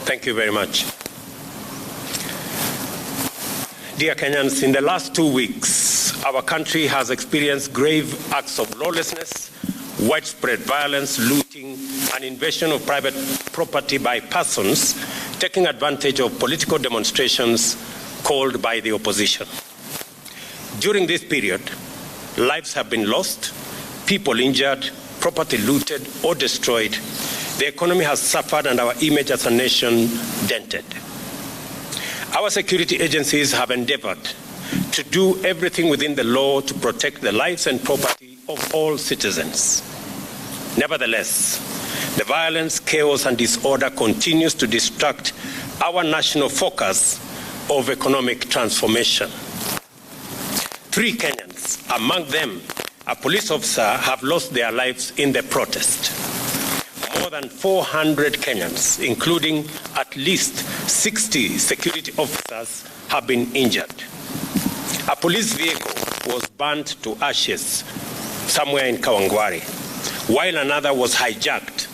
Thank you very much. Dear Kenyans, in the last 2 weeks, our country has experienced grave acts of lawlessness, widespread violence, looting, and invasion of private property by persons taking advantage of political demonstrations called by the opposition. During this period, lives have been lost, people injured, property looted or destroyed, the economy has suffered, and our image as a nation dented. Our security agencies have endeavored to do everything within the law to protect the lives and property of all citizens. Nevertheless, the violence, chaos, and disorder continues to distract our national focus of economic transformation. 3 Kenyans, among them a police officer, have lost their lives in the protest. More than 400 Kenyans, including at least 60 security officers, have been injured. A police vehicle was burnt to ashes somewhere in Kawangware, while another was hijacked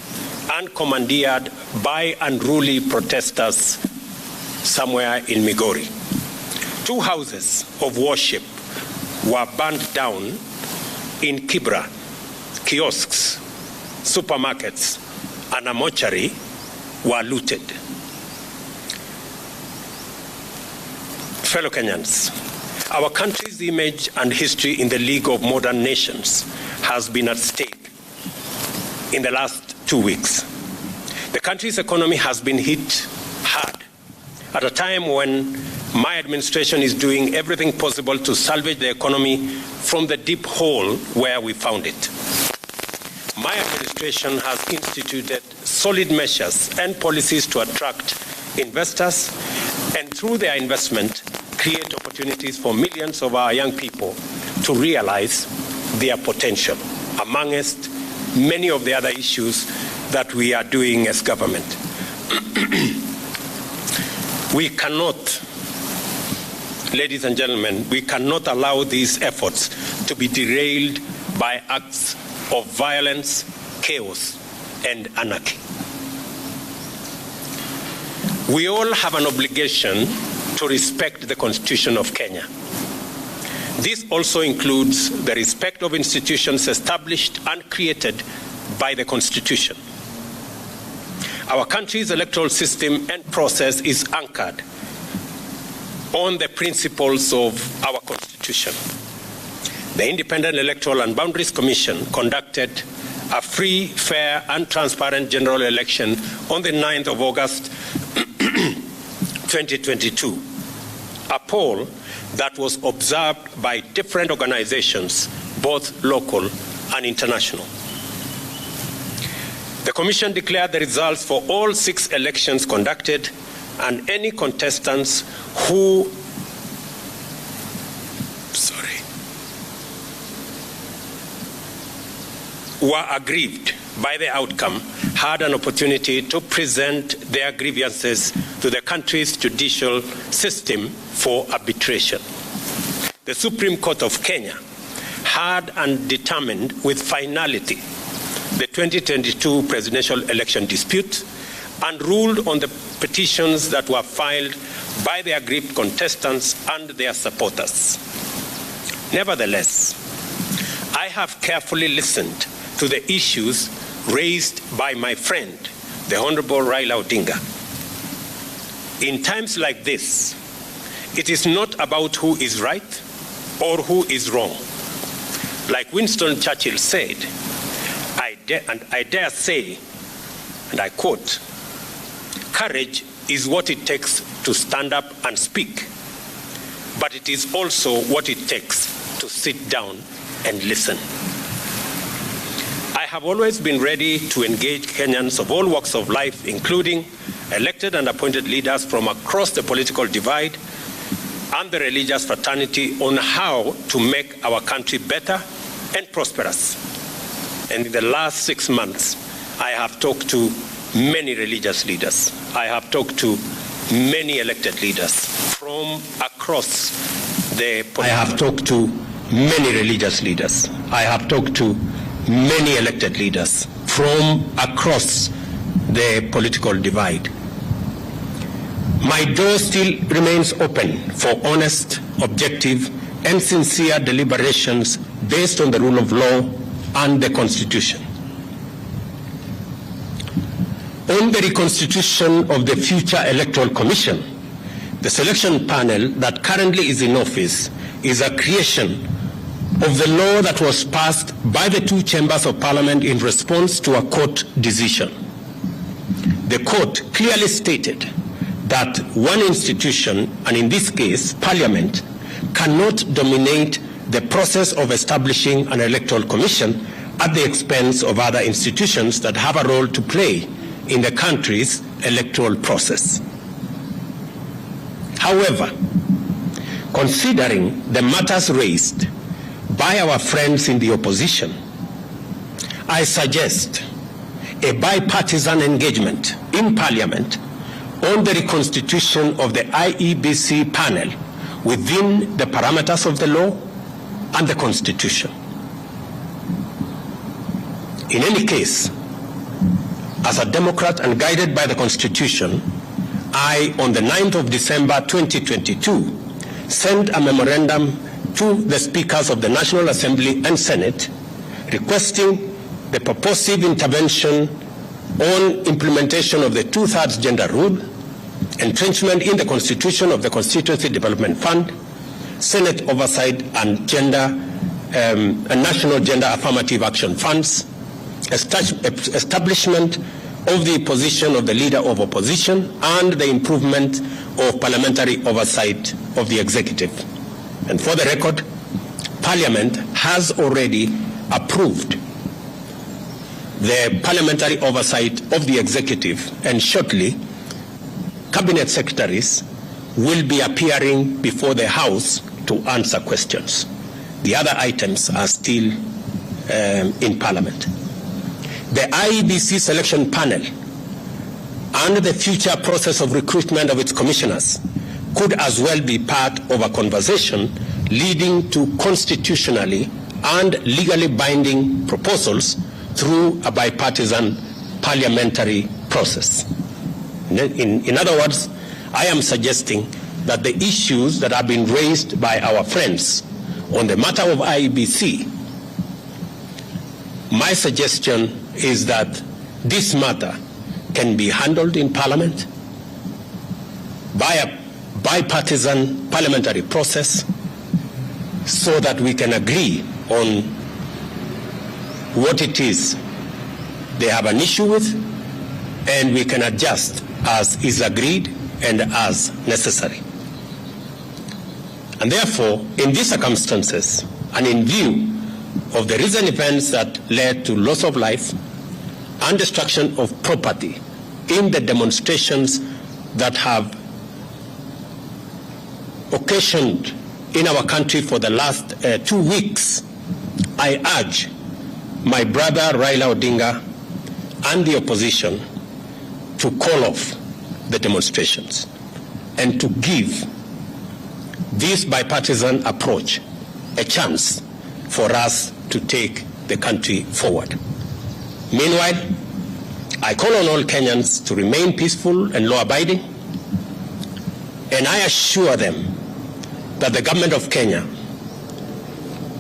and commandeered by unruly protesters somewhere in Migori. 2 houses of worship were burnt down in Kibra. Kiosks, supermarkets, and a mortuary were looted. Fellow Kenyans, our country's image and history in the League of Modern Nations has been at stake in the last 2 weeks. The country's economy has been hit hard at a time when my administration is doing everything possible to salvage the economy from the deep hole where we found it. My administration has instituted solid measures and policies to attract investors and through their investment create opportunities for millions of our young people to realize their potential, amongst many of the other issues that we are doing as government. We cannot, ladies and gentlemen, we cannot allow these efforts to be derailed by acts of violence, chaos, and anarchy. We all have an obligation to respect the Constitution of Kenya. This also includes the respect of institutions established and created by the Constitution. Our country's electoral system and process is anchored on the principles of our Constitution. The Independent Electoral and Boundaries Commission conducted a free, fair, and transparent general election on the 9th of August 2022, a poll that was observed by different organizations, both local and international. The Commission declared the results for all 6 elections conducted, and any contestants who were aggrieved by the outcome had an opportunity to present their grievances to the country's judicial system for arbitration. The Supreme Court of Kenya had and determined with finality the 2022 presidential election dispute and ruled on the petitions that were filed by the aggrieved contestants and their supporters. Nevertheless, I have carefully listened to the issues raised by my friend, the Honorable Raila Odinga. In times like this, it is not about who is right or who is wrong. Like Winston Churchill said, I dare say, and I quote, "Courage is what it takes to stand up and speak, but it is also what it takes to sit down and listen." I have always been ready to engage Kenyans of all walks of life, including elected and appointed leaders from across the political divide and the religious fraternity, on how to make our country better and prosperous. And in the last 6 months, I have talked to many religious leaders. I have talked to many elected leaders from across the political. I have talked to many religious leaders. I have talked to many elected leaders from across the political divide. My door still remains open for honest, objective, and sincere deliberations based on the rule of law and the Constitution. On the reconstitution of the future Electoral Commission, the selection panel that currently is in office is a creation of the law that was passed by the two chambers of Parliament in response to a court decision. The court clearly stated that one institution, and in this case, Parliament, cannot dominate the process of establishing an electoral commission at the expense of other institutions that have a role to play in the country's electoral process. However, considering the matters raised by our friends in the opposition, I suggest a bipartisan engagement in Parliament on the reconstitution of the IEBC panel within the parameters of the law and the Constitution. In any case, as a Democrat and guided by the Constitution, I, on the 9th of December 2022, sent a memorandum to the Speakers of the National Assembly and Senate requesting the purposive intervention on implementation of the 2/3 gender rule, entrenchment in the Constitution of the Constituency Development Fund, Senate oversight and national gender affirmative action funds, establishment of the position of the Leader of Opposition, and the improvement of parliamentary oversight of the executive. And for the record, Parliament has already approved the parliamentary oversight of the executive, and shortly, cabinet secretaries will be appearing before the House to answer questions. The other items are still in Parliament. The IEBC selection panel and the future process of recruitment of its commissioners could as well be part of a conversation leading to constitutionally and legally binding proposals through a bipartisan parliamentary process. In other words, I am suggesting that the issues that have been raised by our friends on the matter of IEBC, my suggestion is that this matter can be handled in Parliament by a bipartisan parliamentary process so that we can agree on what it is they have an issue with, and we can adjust as is agreed and as necessary. And therefore, in these circumstances, and in view of the recent events that led to loss of life and destruction of property in the demonstrations that have occasioned in our country for the last 2 weeks, I urge my brother Raila Odinga and the opposition to call off the demonstrations and to give this bipartisan approach a chance for us to take the country forward. Meanwhile, I call on all Kenyans to remain peaceful and law-abiding, and I assure them that the government of Kenya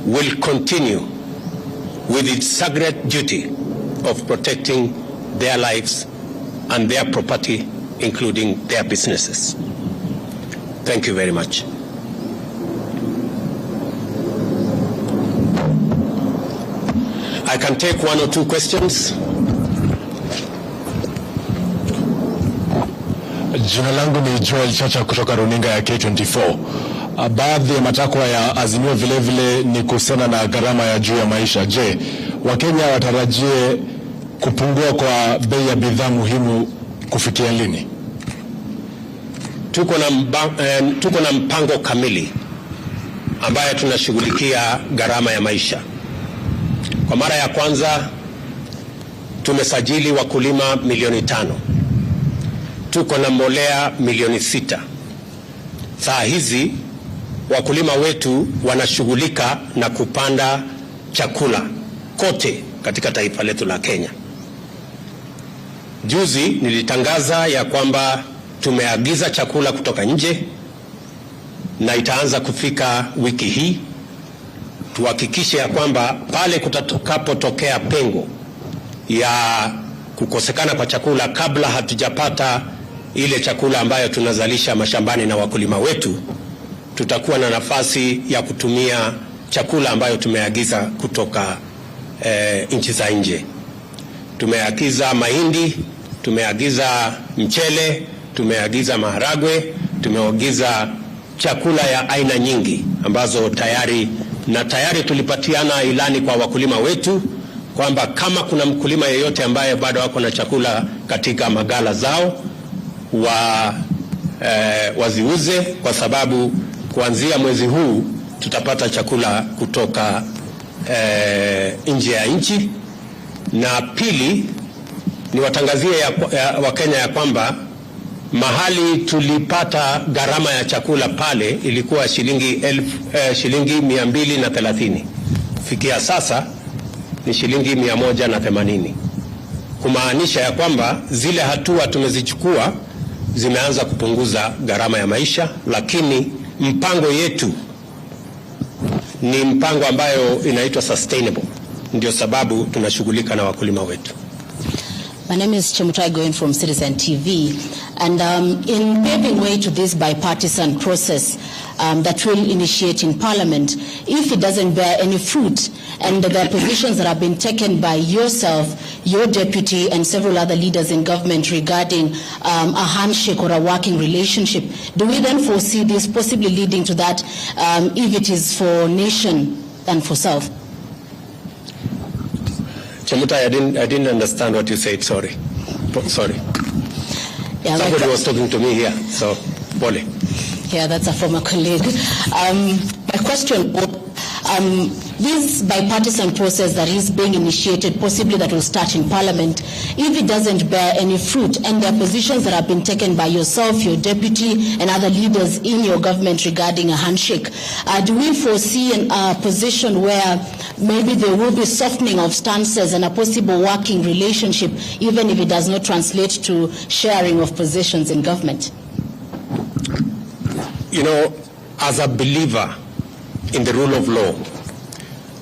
will continue with its sacred duty of protecting their lives and their property, including their businesses. Thank you very much. I can take one or two questions. Jina langu ni Joel Chacha kutoka runinga ya K24. Baadhi ya matakwa ya Azimio vile vile ni kuhusiana na gharama ya juu ya maisha. Je, Wakenya watarajie kupungua kwa bei ya bidhaa muhimu kufikia lini? Tuko na mpango kamili ambaye tunashughulikia gharama ya maisha. Kwa mara ya kwanza tumesajili wakulima milioni 5. Tuko na mbolea milioni 6. Saa hizi wakulima wetu wanashughulika na kupanda chakula kote katika taifa letu la Kenya. Juzi nilitangaza ya kwamba tumeagiza chakula kutoka nje na itaanza kufika wiki hii. Tuhakikishe ya kwamba pale kutakapotokea pengo ya kukosekana kwa chakula kabla hatujapata ile chakula ambayo tunazalisha mashambani na wakulima wetu, tutakuwa na nafasi ya kutumia chakula ambayo tumeagiza kutoka nchi za nje. Tumeagiza mahindi, tumeagiza mchele, tumeagiza maharagwe, tumeagiza chakula ya aina nyingi ambazo tayari tulipatiana ilani kwa wakulima wetu kwamba kama kuna mkulima yeyote ambaye bado wako na chakula katika magala zao waziuze, kwa sababu kuanzia mwezi huu tutapata chakula kutoka nje ya nchi. Na pili, ni watangazie Wakenya ya kwamba mahali tulipata gharama ya chakula pale ilikuwa shilingi 230. Kufikia sasa ni shilingi 180. Kumaanisha ya kwamba zile hatua tumezichukua zimeanza kupunguza gharama ya maisha, lakini mpango yetu ni mpango ambayo inaitwa sustainable. Ndio sababu tunashughulika na wakulima wetu. My name is Chemutai Goin from Citizen TV, and in paving way to this bipartisan process that will initiate in Parliament, if it doesn't bear any fruit, and the positions that have been taken by yourself, your deputy, and several other leaders in government regarding a handshake or a working relationship, do we then foresee this possibly leading to that if it is for nation and for self? Chemutai, I didn't understand what you said. Sorry. Yeah, somebody was talking to me here, so Pole. Yeah, that's a former colleague. My question, this bipartisan process that is being initiated, possibly that will start in Parliament, if it doesn't bear any fruit, and there are positions that have been taken by yourself, your deputy, and other leaders in your government regarding a handshake, do we foresee a position where maybe there will be softening of stances and a possible working relationship, even if it does not translate to sharing of positions in government? You know, as a believer in the rule of law,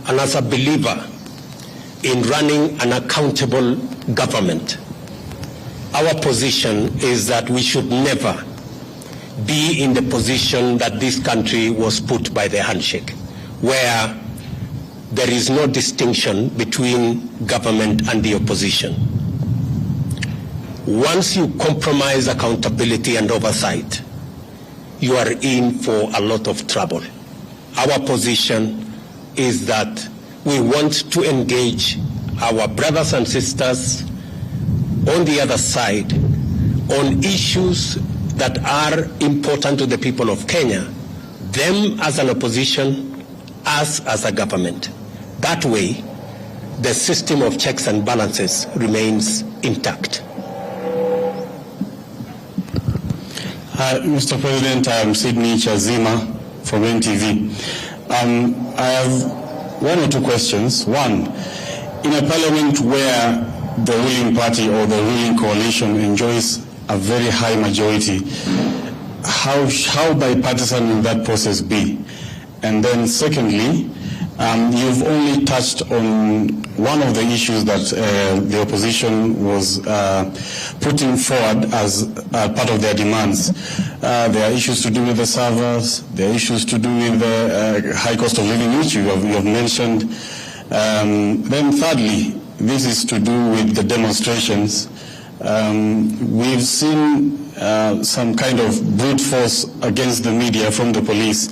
and as a believer in running an accountable government, our position is that we should never be in the position that this country was put by the handshake, where there is no distinction between government and the opposition. Once you compromise accountability and oversight, you are in for a lot of trouble. Our position is that we want to engage our brothers and sisters on the other side on issues that are important to the people of Kenya, them as an opposition, us as a government. That way, the system of checks and balances remains intact. Mr. President, I'm Sydney Chazima from NTV. I have one or two questions. One, in a parliament where the ruling party or the ruling coalition enjoys a very high majority, how bipartisan will that process be? And then secondly, you've only touched on one of the issues that the opposition was putting forward as part of their demands. There are issues to do with the servers, there are issues to do with the high cost of living, which you have mentioned. Then thirdly, this is to do with the demonstrations. We've seen some kind of brute force against the media from the police.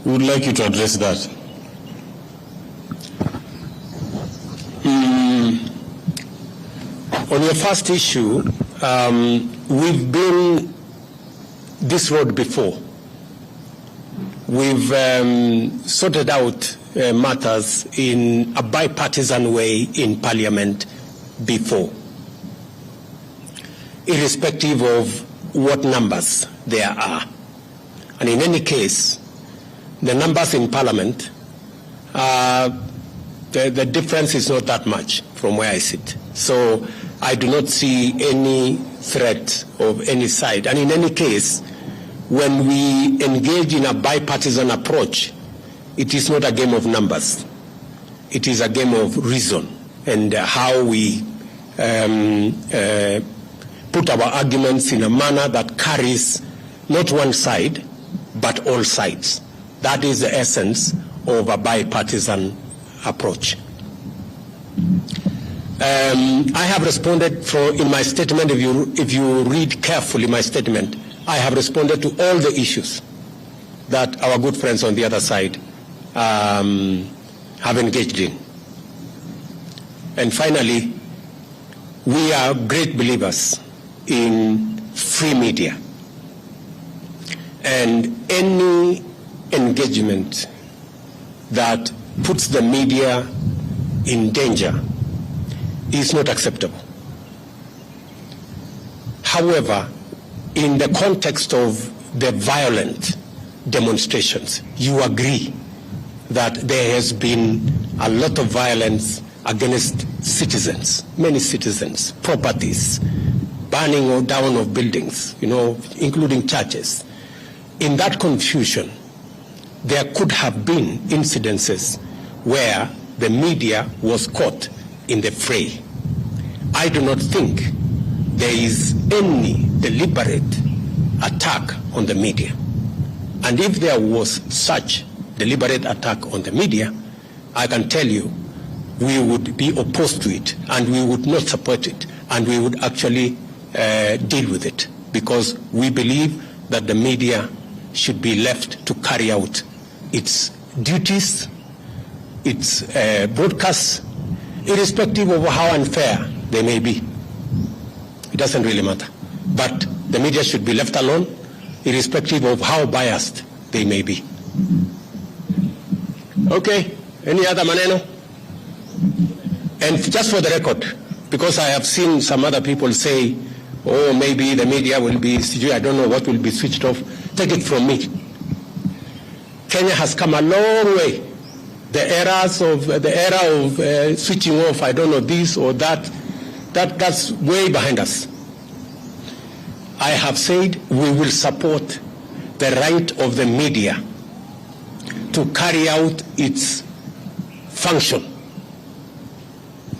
We would like you to address that. On your first issue, we've been this road before. We've sorted out matters in a bipartisan way in Parliament before, irrespective of what numbers there are. And in any case, the numbers in Parliament, the difference is not that much from where I sit. So I do not see any threat of any side. And in any case, when we engage in a bipartisan approach, it is not a game of numbers. It is a game of reason and how we put our arguments in a manner that carries not one side, but all sides. That is the essence of a bipartisan approach. I have responded in my statement, if you read carefully my statement, I have responded to all the issues that our good friends on the other side have engaged in. And finally, we are great believers in free media. And any engagement that puts the media in danger is not acceptable. However, in the context of the violent demonstrations, you agree that there has been a lot of violence against citizens, many citizens, properties, burning or down of buildings, including churches. In that confusion, there could have been incidences where the media was caught in the fray. I do not think there is any deliberate attack on the media. And if there was such deliberate attack on the media, I can tell you we would be opposed to it and we would not support it and we would actually deal with it, because we believe that the media should be left to carry out its duties, its broadcasts, irrespective of how unfair they may be. It doesn't really matter. But the media should be left alone, irrespective of how biased they may be. Okay, any other maneno? And just for the record, because I have seen some other people say, oh, maybe the media will be, I don't know what will be switched off. Take it from me. Kenya has come a long way. The era of switching off, I don't know, this or that's way behind us. I have said we will support the right of the media to carry out its function.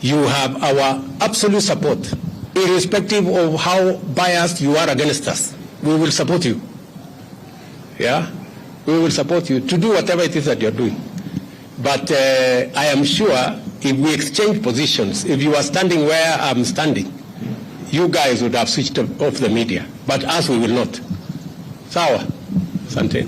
You have our absolute support, irrespective of how biased you are against us. We will support you. Yeah? We will support you to do whatever it is that you're doing. But I am sure if we exchange positions, if you are standing where I'm standing, you guys would have switched off the media. But us, we will not. Sawa. Asante.